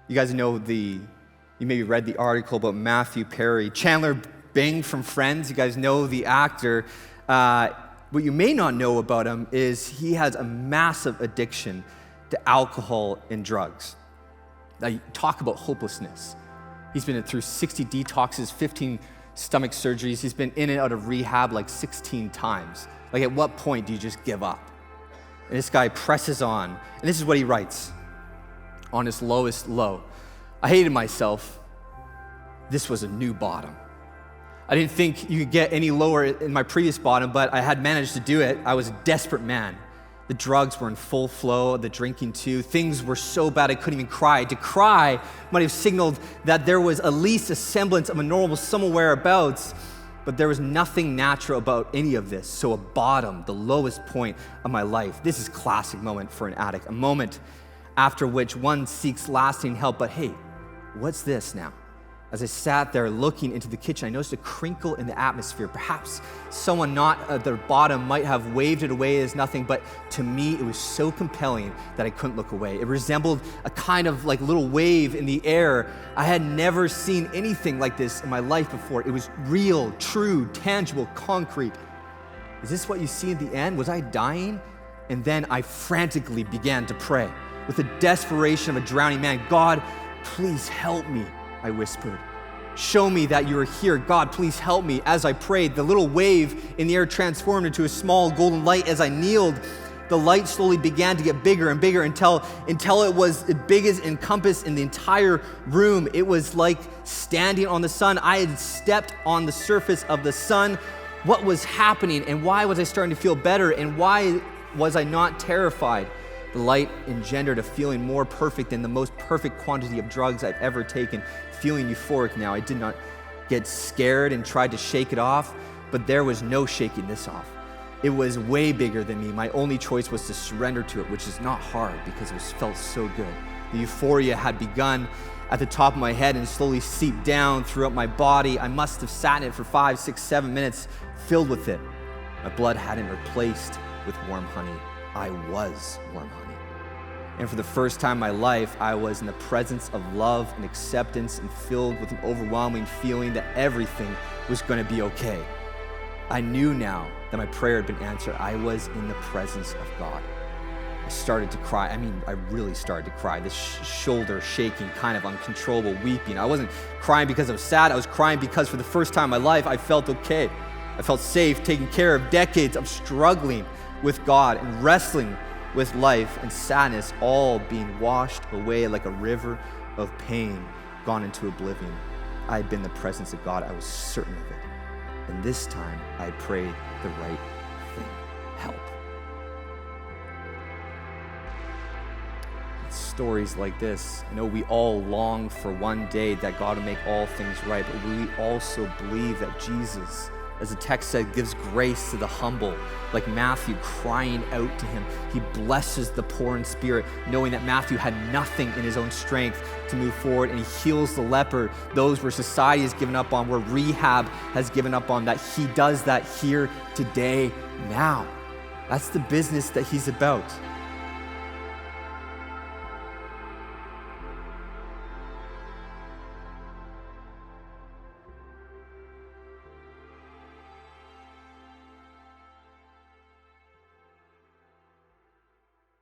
You guys know you maybe read the article about Matthew Perry. Chandler Bing from Friends, you guys know the actor. What you may not know about him is he has a massive addiction to alcohol and drugs. Now, you talk about hopelessness. He's been through 60 detoxes, 15 stomach surgeries. He's been in and out of rehab like 16 times. Like, at what point do you just give up? And this guy presses on. And this is what he writes on his lowest low. I hated myself. This was a new bottom. I didn't think you could get any lower in my previous bottom, but I had managed to do it. I was a desperate man. The drugs were in full flow, the drinking too. Things were so bad I couldn't even cry. To cry might have signaled that there was at least a semblance of a normal somewhere abouts, but there was nothing natural about any of this. So a bottom, the lowest point of my life. This is a classic moment for an addict, a moment after which one seeks lasting help. But hey, what's this now? As I sat there looking into the kitchen, I noticed a crinkle in the atmosphere. Perhaps someone not at their bottom might have waved it away as nothing, but to me, it was so compelling that I couldn't look away. It resembled a kind of like little wave in the air. I had never seen anything like this in my life before. It was real, true, tangible, concrete. Is this what you see at the end? Was I dying? And then I frantically began to pray with the desperation of a drowning man. God, please help me, I whispered. Show me that you are here. God, please help me. As I prayed, the little wave in the air transformed into a small golden light. As I kneeled, the light slowly began to get bigger and bigger until it was as big as encompassed in the entire room. It was like standing on the sun. I had stepped on the surface of the sun. What was happening, and why was I starting to feel better, and why was I not terrified? The light engendered a feeling more perfect than the most perfect quantity of drugs I've ever taken. Feeling euphoric now. I did not get scared and tried to shake it off, but there was no shaking this off. It was way bigger than me. My only choice was to surrender to it, which is not hard because it felt so good. The euphoria had begun at the top of my head and slowly seeped down throughout my body. I must have sat in it for 5, 6, 7 minutes, filled with it. My blood hadn't replaced with warm honey. I was warm honey. And for the first time in my life, I was in the presence of love and acceptance and filled with an overwhelming feeling that everything was going to be okay. I knew now that my prayer had been answered. I was in the presence of God. I started to cry. I really started to cry. This shoulder shaking, kind of uncontrollable weeping. I wasn't crying because I was sad. I was crying because for the first time in my life, I felt okay. I felt safe, taken care of. Decades of struggling with God and wrestling with life and sadness, all being washed away like a river of pain gone into oblivion. I had been in the presence of God. I was certain of it. And this time, I prayed the right thing. Help. It's stories like this. I know we all long for one day that God will make all things right, but we also believe that Jesus, as the text said, gives grace to the humble, like Matthew crying out to him. He blesses the poor in spirit, knowing that Matthew had nothing in his own strength to move forward, and he heals the leper, those where society has given up on, where rehab has given up on, that he does that here, today, now. That's the business that he's about.